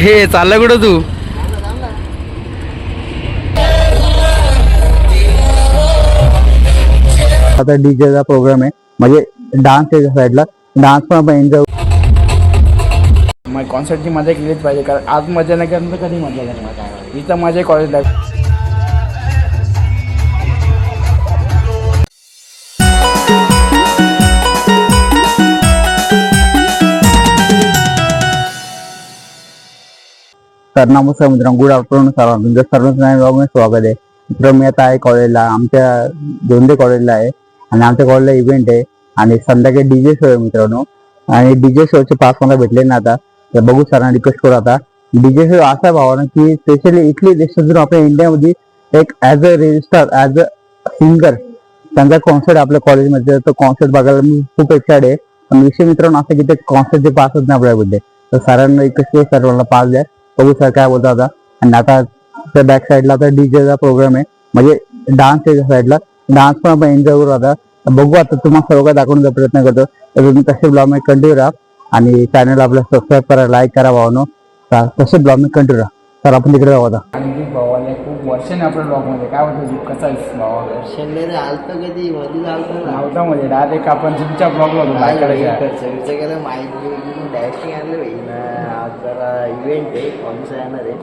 हे चाललं कुठं तू? आता डीजेचा प्रोग्राम आहे, म्हणजे डान्स आहे साईडला, डान्स पण आपण एन्जॉय. मग कॉन्सर्टची मजा केलीच पाहिजे, कारण आज मजा नाही करणार तर कधी मजा करणार काय? इथं मजा कॉलेज लाईफ. नमस्कार मित्रांनो, गुड आफ्टरनून सर्वांना. तुमच्या सर्वांचं स्वागत आहे. मित्र, मी आता आहे कॉलेजला, आमच्या दोंदे कॉलेजला आहे आणि आमच्या कॉलेजला इव्हेंट आहे आणि संध्याकाळी डीजे शो आहे मित्रांनो. आणि डीजे शोचे पास मला भेटले ना, आता तर बघू सरांना रिक्वेस्ट करू. आता डीजे शो असा भावना की स्पेशली इटली देशातून आपल्या इंडियामध्ये एक as a resistor, as a singer त्यांचा कॉन्सर्ट आपल्या कॉलेजमध्ये, तो कॉन्सर्ट बघायला मी खूप एक्साइटेड आहे. पण विषय मित्रांनो असं की ते कॉन्सर्टचे पासच नाही आपल्या भेटले, तर सरांना रिक्वेस्ट करू सर मला पास द्या. बघू सर काय बोलतो आता. आणि आता त्या बॅक साईडला आता डीजेचा प्रोग्राम आहे, म्हणजे डान्स आहे साईडला, डान्स पण आपण एन्जॉय करू. आता बघू, आता तुम्हाला सर्व काय दाखवण्याचा प्रयत्न करतो. तर तुम्ही तसे ब्लॉग मध्ये कंटिन्यू राहा आणि चॅनल आपला सबस्क्राईब करा, लाईक करा भावानो. तसे ब्लॉग मध्ये कंटिन्यू राहा. तर आपण तिकडे जाऊ आता. आणि भावाला खूप वर्षाने आपल्या ब्लॉगमध्ये काय होतं जीप कसा आहे भावा? वर्षांनी आलतो कधी मध्ये आलतो ना, नव्हता मध्ये डायरेक्ट आपण जिमच्या ब्लॉगला काय करायचं खर्च केलं माहिती डायरेक्टिंग आणलं भाई ना. आज जरा इव्हेंट आहे, कॉन्स येणार आहे.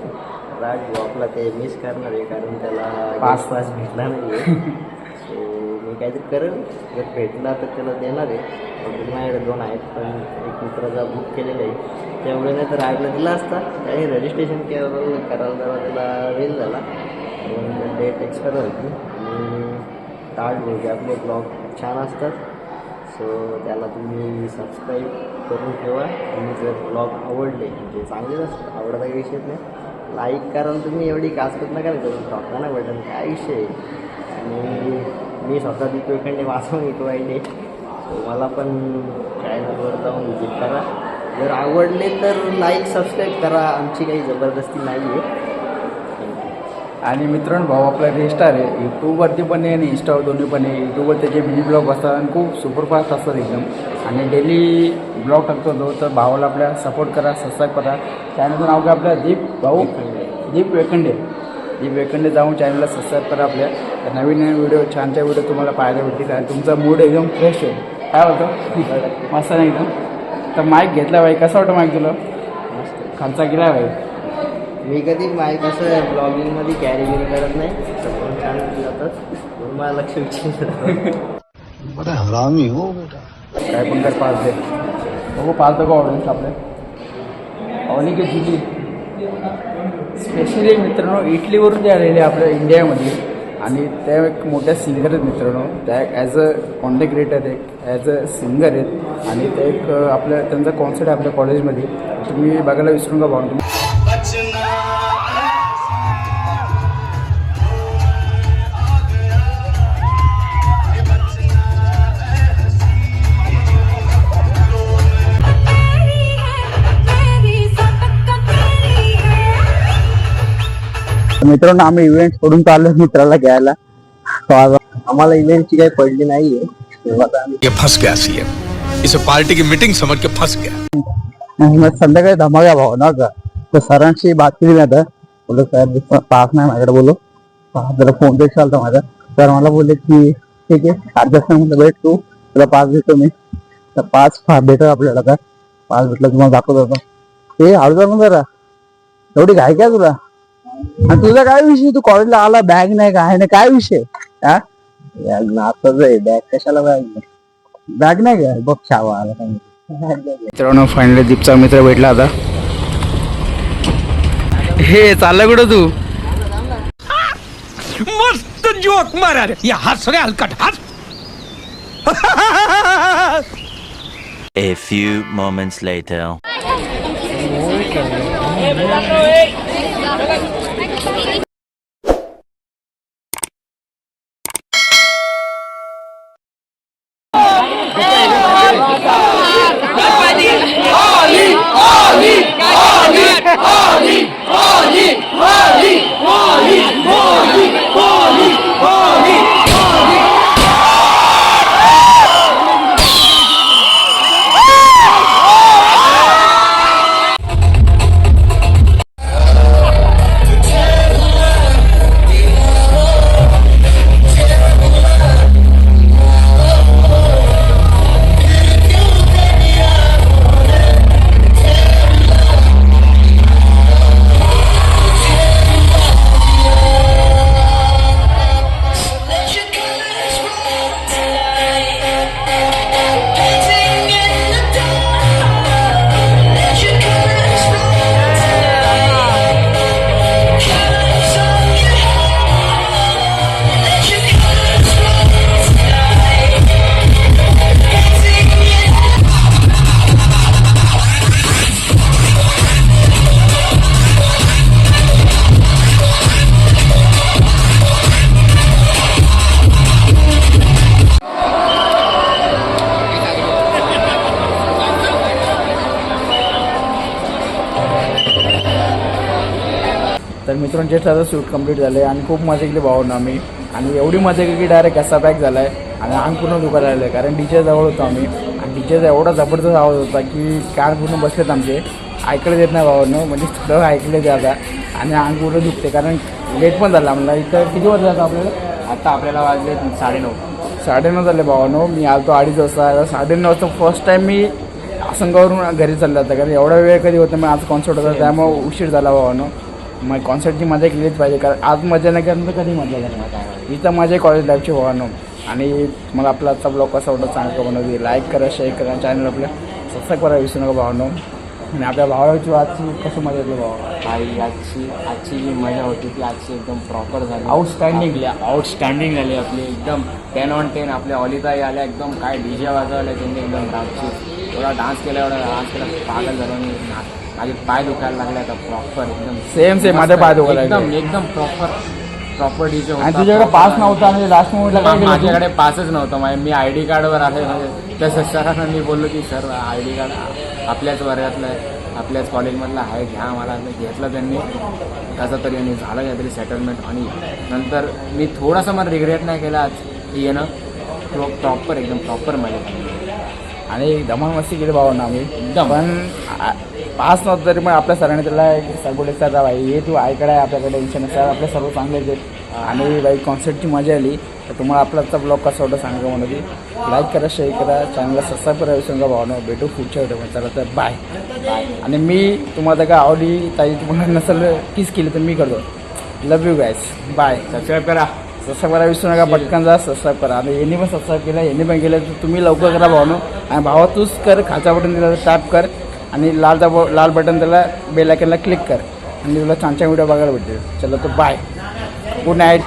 राज आपला ते मिस करणार आहे कारण त्याला पास भेटला नाही आहे. सो मी काहीतरी करेल, जर भेटला तर त्याला देणार आहे. माझ्याकडे 2 आहेत, पण एक मित्राचा बुक केलेला आहे त्यामुळे, नाही तर राजला दिला असता. त्याने रजिस्ट्रेशन करायला जरा त्याला वेळ झाला, डेट एक्सपायर होती. आणि ताट बोलते आपले ब्लॉग छान असतात, सो त्याला तुम्ही सबस्क्राईब करून ठेवा. आणि जर ब्लॉग आवडले, म्हणजे चांगलेच असतात, आवडता काही विषयच नाही, लाईक कराल तुम्ही, एवढी कासकत नका करून टाका ना बटन, काय विषय आहे. आणि मी स्वतः तिथे एखादे वाचून येतो आहे, सो मला पण चॅनलवर जाऊन विजिट करा. जर आवडले तर लाईक सबस्क्राईब करा, आमची काही जबरदस्ती नाही आहे. आणि मित्रांनो, भाऊ आपला रेस्टार आहे, यूट्यूबवरती पण आहे आणि इंस्टावर दोन्ही पण आहे. यूट्यूबवर त्याचे मिनी ब्लॉग असतात आणि खूप सुपरफास्ट असतात एकदम, आणि डेली ब्लॉग टाकतो तो. तर भावाला आपल्या सपोर्ट करा, सबस्क्राईब करा. चॅनलचं नाव काय आपल्या? दीप वेखंडे जाऊन चॅनलला सबस्क्राईब करा आपल्या. तर नवीन नवीन व्हिडिओ, छान व्हिडिओ तुम्हाला पाहायला भेटतील आणि तुमचा मूड एकदम फ्रेश होईल. काय होतं मस्त नाही एकदम. तर माईक घेतला भाई, कसा वाटतं माईक तुला? खर्चा केला भाई. मी कधी माईक असं ब्लॉगिंगमध्ये कॅरी करत नाही, तर छान जातात, म्हणून मला लक्ष विचारलं. हरामी हो बेटा, काय पण कर, पास दे. बघू पास बघू ऑडियन्स आपल्या अवनिके जिली स्पेशली मित्रांनो इटलीवरून ते आलेले आपल्या इंडियामध्ये, आणि त्या एक मोठ्या सिंगर आहेत मित्रांनो. त्या ॲज अ कॉन्टेंट क्रिएटर आहेत, ॲज अ सिंगर आहेत, आणि ते एक आपल्या त्यांचा कॉन्सर्ट आहे आपल्या कॉलेजमध्ये. तुम्ही बघायला विसरू नका भाऊ. तुम्ही मित्रांनो, आम्ही इव्हेंट सोडून चाललो मित्राला घ्यायला. आम्हाला इव्हेंटची काही पडली नाहीये. ये फंस गया सीएम, इसे पार्टी की मीटिंग समझ के फंस गया. संध्याकाळी धमाका भाव ना का, तर सरांशी बात केली मी आता. बोललो सर पास नाही माझ्याकडे, बोलो जरा फोन पे चालतो माझा. तर मला बोलले की ठीक आहे, 8-10 मिनिटं भेट, तू तुला पास देतो मी. तर पास भेटत आपल्याला. का पास भेटला तुम्हाला दाखवत होता. ते हळू ना जरा, एवढी घाई काय तुला? आणि तुझा काय विषय? तू कॉलेजला आला, बॅग नाही, काय नाही, काय विषय? हा नाचच आहे, बॅग कशाला? बॅग नाही घ्या, बघ छावा आला. मित्रांनो, फायनली दीपचा मित्र भेटला आता. हे चाललं कुठं तू? मस्त जोक मारा रे, ये हंस रे हलकट हंस. A few moments later. तर मित्रांनो जे ठरलं शूट कंप्लीट झालं आणि खूप मजा केली भावांना आम्ही. आणि एवढी मजा केली की डायरेक्ट कसा पॅक झाला आहे आणि अंग पूर्ण दुखायला लागलं आहे, कारण डीजे जवळ होतो आम्ही आणि डीजेचा एवढा जबरदस्त आवाज होता की कान पूर्ण बसलेत आमचे, ऐकले देत नाही भावांनो, म्हणजे थोडं ऐकले ते आता. आणि अंग पूर्ण दुखते कारण लेट पण झाला आम्हाला. इथं किती वाजता जातं आपल्याला? आता आपल्याला वाजले 9:30. 9:30 झाले भावांनो. मी आलतो 2:30 वाजता. 9:30 वाजता फर्स्ट टाईम मी संघावरून घरी चालला होता, कारण एवढा वेळ कधी होता. मग आज कॉन्सर्ट होता त्यामुळे उशीर झाला भावांनो. मग कॉन्सर्टची मजा केलीच पाहिजे, कारण आज मजा नाही करणार तर कधी मजा करणार. इथं मजा आहे कॉलेज लाईफची भावांनो. आणि मला आपला आजचा ब्लॉग कसा वाटतं चांगला बनवते, लाईक करा, शेअर करा, चॅनल आपल्या सबस्क्राईब करा विसरू नका भावांनो. आणि आपल्या भावाची आजची कसं मजा येते भावा? आजची जी मजा होती ती आजची एकदम प्रॉपर झाली, आउटस्टँडिंग झाली आपली एकदम 10 on 10. आपल्या ऑलिताई आल्या एकदम, काय डीजे वाजवले त्यांनी एकदम डान्सची, एवढा डान्स केला पागल झालो मी. माझे पाय दुखायला लागले आता प्रॉपर एकदम सेम माझ्या पाय दुखायला एकदम एकदम प्रॉपर डीजे आणि तुझ्याकडे पास नव्हता आणि लास्ट मोमेंटला काय केलं तू? माझ्याकडे पासच नव्हतं. मी ID कार्डवर आले. म्हणजे त्या सरांना मी बोललो की सर ID कार्ड आपल्याच वर्गातलं आहे, आपल्याच कॉलेजमधलं आहे, घ्या. मला घेतलं त्यांनी कसं तरी, आणि झालं काहीतरी सेटलमेंट. आणि नंतर मी थोडासा मला रिग्रेट नाही केला आज येणं. प्रॉपर एकदम प्रॉपर मजा. आणि धमाल मस्ती केली भावांना आम्ही एकदम. पण पास नव्हतं तरी पण आपल्या सरांनी त्याला एक बोलले, सर भाई हे तू ऐकडा आहे, आपल्याकडे टेन्शन आहे, सर आपले सर्व चांगलेच आहेत. आणि बाई कॉन्सर्टची मजा आली. तर तुम्हाला आपला आजचा ब्लॉग कसा वाटतं सांगा म्हणून. लाईक करा, शेअर करा, चॅनलला सबस्क्राईब करा विसरू नका भावना. भेटू पुढच्या व्हिडिओमध्ये. चला तर बाय. आणि मी तुम्हाला काय आवडी ताई तुम्हाला नसेल किस केली तर मी करतो. लव यू गायज. बाय. सबस्क्राईब करा विसरू नका. पटकन जा सबस्क्राईब करा. आणि यांनी पण सबस्क्राईब केलं, यांनी पण केलं तर तुम्ही लवकर करा भावनो. आणि भावा तूच कर, खालचा बटन दिला तर टॅप कर आणि लाल बटन त्याला बेल आयकनला क्लिक कर आणि तुला छान छान व्हिडिओ बघायला भेटतील. चला तर बाय. Good night.